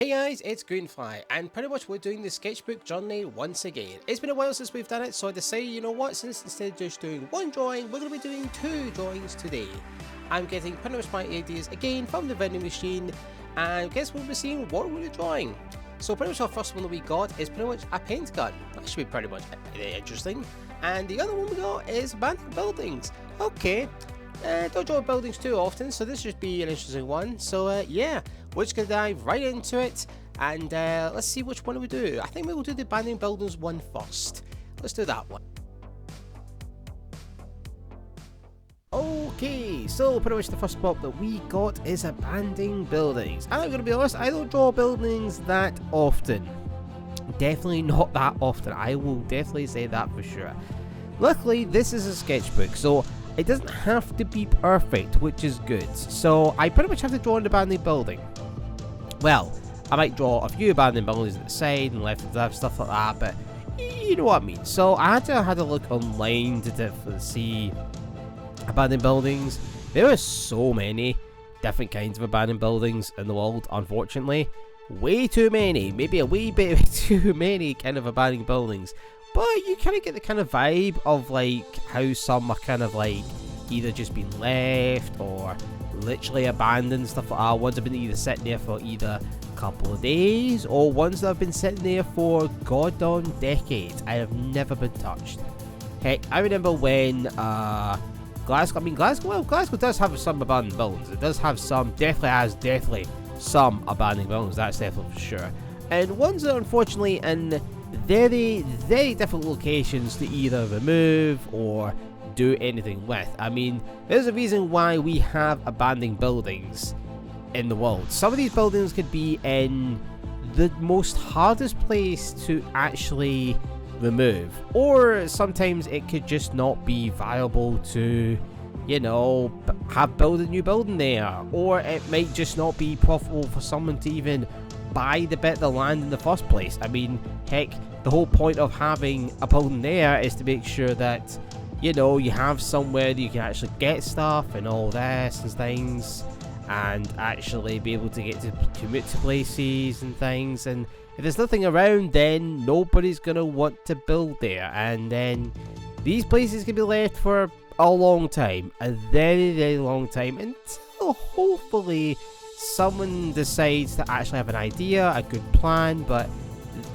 Hey guys, it's GreenFly, and pretty much we're doing the sketchbook journey once again. It's been a while since we've done it, so I decided, you know what, since instead of just doing one drawing, we're going to be doing two drawings today. I'm getting pretty much my ideas again from the vending machine, and guess we'll be seeing what we're drawing. So pretty much our first one that we got is pretty much a paint gun. That should be pretty much interesting. And the other one we got is abandoned buildings. Okay. Don't draw buildings too often, so this should be an interesting one. So yeah, we're just gonna dive right into it, and let's see which one we do. I think we'll do the abandoned buildings one first. Let's do that one. Okay, so pretty much the first spot that we got is abandoned buildings. And I'm gonna be honest, I don't draw buildings that often. Definitely not that often. I will definitely say that for sure. Luckily, this is a sketchbook, so it doesn't have to be perfect, which is good. So I pretty much have to draw an abandoned building. Well, I might draw a few abandoned buildings at the side and left and left, stuff like that, but you know what I mean. So I had to look online to see abandoned buildings. There are so many different kinds of abandoned buildings in the world, unfortunately. Way too many, maybe a wee bit too many kind of abandoned buildings. But you kind of get the kind of vibe of like how some are kind of like either just been left or literally abandoned, stuff like that. Ones have been either sitting there for either a couple of days or ones that have been sitting there for goddamn decades. I have never been touched. Heck, I remember when Glasgow does have some abandoned buildings. It does have some, definitely some abandoned buildings, that's definitely for sure. And ones that unfortunately in very different locations to either remove or do anything with. I mean, there's a reason why we have abandoned buildings in the world. Some of these buildings could be in the most hardest place to actually remove, or sometimes it could just not be viable to, you know, build a new building there, or it might just not be profitable for someone to even buy the bit of the land in the first place. I mean, heck, the whole point of having a building there is to make sure that, you know, you have somewhere that you can actually get stuff and all this and things, and actually be able to get to commute to places and things. And if there's nothing around, then nobody's gonna want to build there, and then these places can be left for a long time, a very long time, until hopefully someone decides to actually have an idea, a good plan. But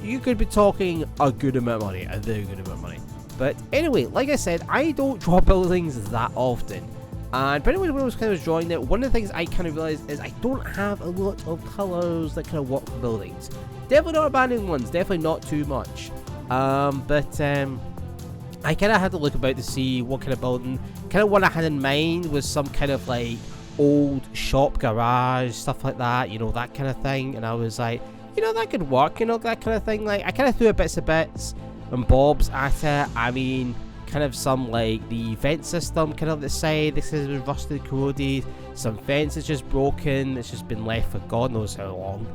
you could be talking a good amount of money, a very good amount of money. But anyway, like I said, I don't draw buildings that often, and pretty much when I was kind of drawing it, one of the things I kind of realized is I don't have a lot of colors that kind of work for buildings. Definitely not abandoned ones, definitely not too much. But I kind of had to look about to see what kind of building. Kind of what I had in mind was some kind of like old shop garage, stuff like that, you know, that kind of thing. And I was like, you know, that could work, you know, that kind of thing. Like, I kind of threw bits and bobs at it. I mean, kind of some like the vent system kind of at the side, this is rusted, corroded, some fence is just broken, it's just been left for God knows how long.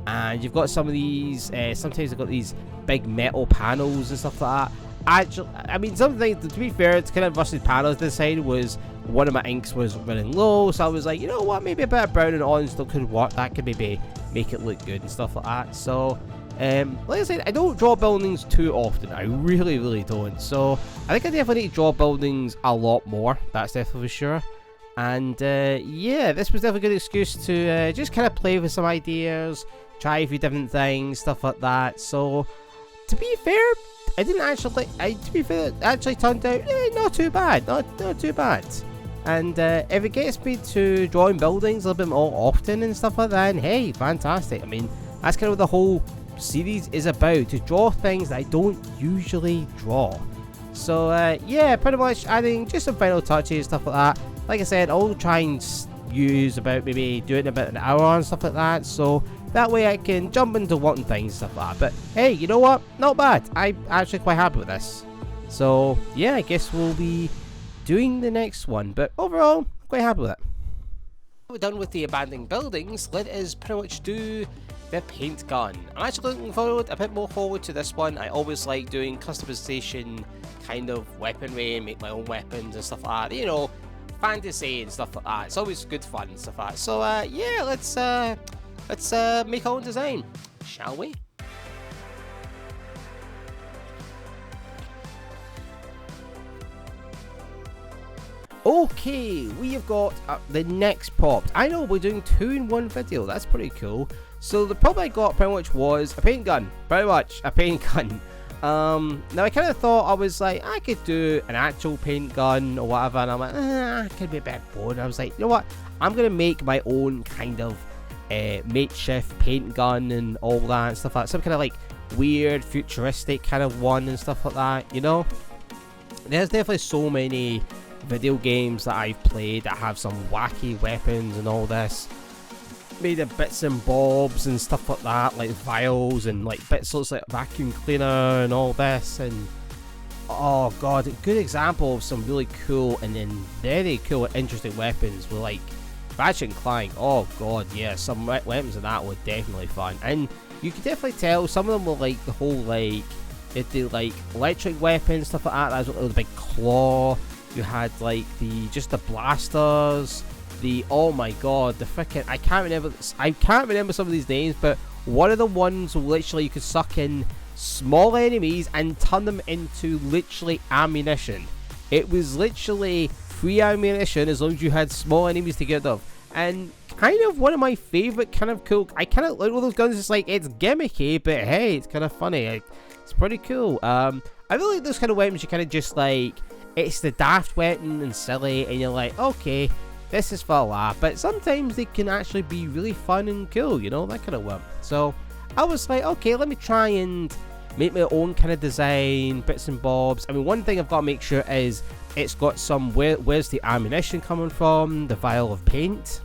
And you've got some of these, sometimes they've got these big metal panels and stuff like that. Actually, I mean, something, to be fair, it's kind of rusted panels to the side was one of my inks was running low, so I was like, you know what, maybe a bit of brown and orange still could work, that could maybe make it look good and stuff like that. So like I said, I don't draw buildings too often, I really don't. So I think I definitely need to draw buildings a lot more, that's definitely for sure. And yeah, this was definitely a good excuse to just kind of play with some ideas, try a few different things, stuff like that. So to be fair, I didn't actually, to be fair, it actually turned out not too bad, not too bad. And if it gets me to drawing buildings a little bit more often and stuff like that, then hey, fantastic. I mean, that's kind of what the whole series is about, to draw things that I don't usually draw. So yeah, pretty much adding just some final touches, stuff like that. Like I said, I'll try and use about maybe doing about an hour and stuff like that, so that way I can jump into wanting things and stuff like that. But hey, you know what? Not bad. I'm actually quite happy with this. So yeah, I guess we'll be doing the next one. But overall, quite happy with it. We're done with the abandoned buildings. Let us pretty much do the paint gun. I'm actually looking forward, a bit more forward to this one. I always like doing customization kind of weaponry and make my own weapons and stuff like that. You know, fantasy and stuff like that. It's always good fun and stuff like that. So yeah, let's let's make our own design, shall we? Okay, we have got the next prop. I know we're doing 2 in 1 video. That's pretty cool. So the prop I got pretty much was a paint gun. Pretty much a paint gun. Now I kind of thought, I was like, I could do an actual paint gun or whatever, and I'm like, it could be a bit bored. I was like, you know what? I'm gonna make my own kind of makeshift paint gun and all that and stuff like that. Some kind of like weird futuristic kind of one and stuff like that. You know, there's definitely so many video games that I've played that have some wacky weapons and all this, made of bits and bobs and stuff like that, like vials and like bits looks like vacuum cleaner and all this. And oh god, a good example of some really cool and then very cool and interesting weapons were like Ratchet and Clank. Oh god, yeah, some weapons of that were definitely fun, and you could definitely tell some of them were like the whole like if they like electric weapons, stuff like that. That was the big claw. You had like the blasters, the oh my god, the freaking I can't remember some of these names, but one of the ones literally you could suck in small enemies and turn them into literally ammunition. It was literally free ammunition as long as you had small enemies to get rid of. And kind of one of my favorite kind of cool, I kind of like one of those guns. It's like, it's gimmicky, but hey, it's kind of funny. It's pretty cool. I really like those kind of weapons. You kind of just like, it's the daft weapon and silly, and you're like, okay, this is for a laugh, but sometimes they can actually be really fun and cool, you know, that kind of one. So I was like, okay, let me try and make my own kind of design, bits and bobs. I mean, one thing I've got to make sure is it's got some, where's the ammunition coming from, the vial of paint,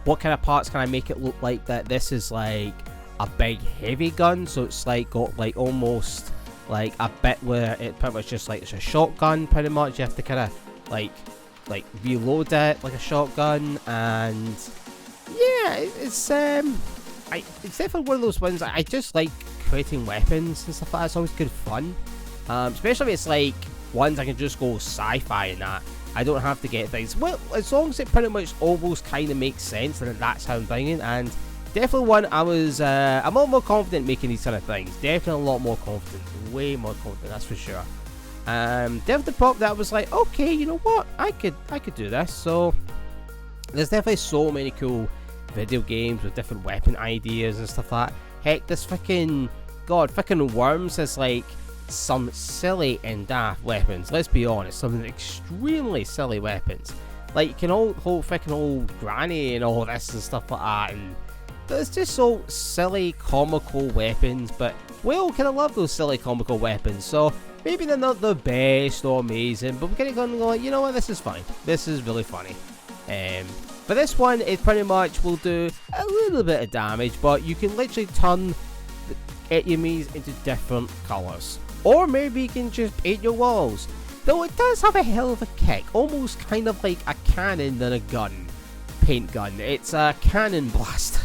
what kind of parts can I make it look like that this is like a big heavy gun, so it's like got like almost like a bit where it pretty much just like it's a shotgun pretty much. You have to kind of like reload it like a shotgun. And yeah, it's definitely one of those ones I just like creating weapons and stuff like that. It's always good fun, especially if it's like ones I can just go sci-fi and that I don't have to get things, well, as long as it pretty much almost kind of makes sense, and that's how I'm thinking. And definitely one I'm a lot more confident making these kind of things. Definitely a lot more confident, way more confident, that's for sure. Definitely prop that I was like, okay, you know what, I could do this. So there's definitely so many cool video games with different weapon ideas and stuff like that. Heck, this freaking Worms is like some silly and daft weapons. Let's be honest, some extremely silly weapons. Like you can hold freaking old granny and all this and stuff like that, and it's just so silly, comical weapons. But we all kind of love those silly, comical weapons. So maybe they're not the best or amazing, but we're kind of going to go like, you know what, this is fine. This is really funny. But this one, it pretty much will do a little bit of damage, but you can literally turn the enemies into different colours. Or maybe you can just paint your walls. Though it does have a hell of a kick, almost kind of like a cannon than a gun. Paint gun. It's a cannon blast.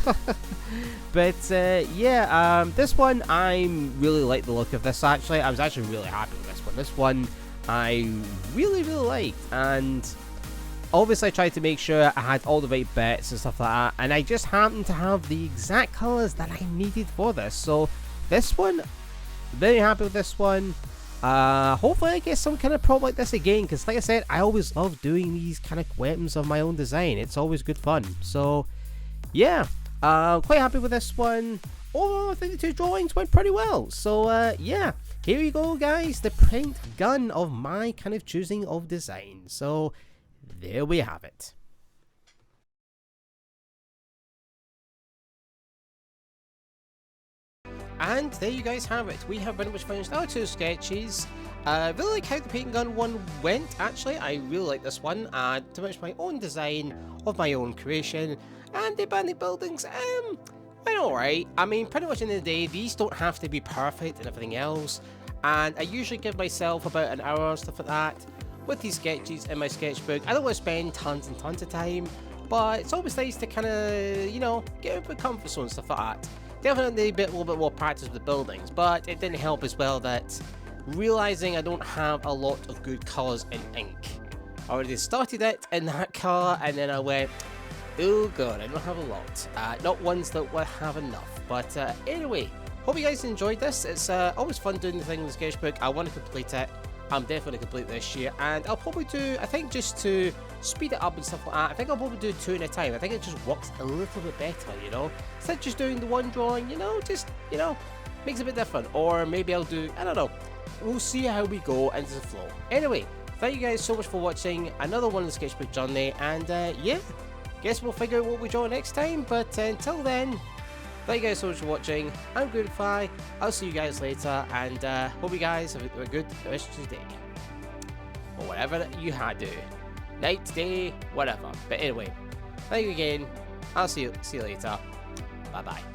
But yeah, this one I really like the look of this. Actually, I was actually really happy with this one. This one I really liked, and obviously I tried to make sure I had all the right bits and stuff like that, and I just happened to have the exact colours that I needed for this. So this one, very happy with this one. Hopefully I get some kind of prop like this again, because like I said, I always love doing these kind of weapons of my own design. It's always good fun. So yeah, quite happy with this one. Overall, I think the 2 drawings went pretty well. So yeah, here you go guys, the paint gun of my kind of choosing of design. So there we have it. And there you guys have it. We have pretty much finished our 2 sketches. Really like how the paint gun one went, actually. I really like this one. Too much my own design of my own creation. And the abandoned buildings, went alright. I mean, pretty much in the day, these don't have to be perfect and everything else. And I usually give myself about an hour or stuff like that with these sketches in my sketchbook. I don't want to spend tons and tons of time, but it's always nice to kind of, you know, get a bit comfort zone and stuff like that. Definitely a little bit more practice with the buildings, but it didn't help as well that realizing I don't have a lot of good colours in ink. I already started it in that colour, and then I went, Oh god, I don't have a lot. Not ones that will have enough. But anyway, hope you guys enjoyed this. It's always fun doing the thing with the sketchbook. I want to complete it. I'm definitely going to complete this year. And I'll probably do, I think just to speed it up and stuff like that, I think I'll probably do 2 at a time. I think it just works a little bit better, you know? Instead of just doing the one drawing, you know, just, you know, makes it a bit different. Or maybe I'll do, I don't know. We'll see how we go into the flow. Anyway, thank you guys so much for watching another one of the sketchbook journey. And yeah, guess we'll figure out what we draw next time. But until then, thank you guys so much for watching. I'm GreenFly. I'll see you guys later, and hope you guys have a good rest of your day. Or whatever you had to. Night, day, whatever. But anyway, thank you again. I'll see you later. Bye bye.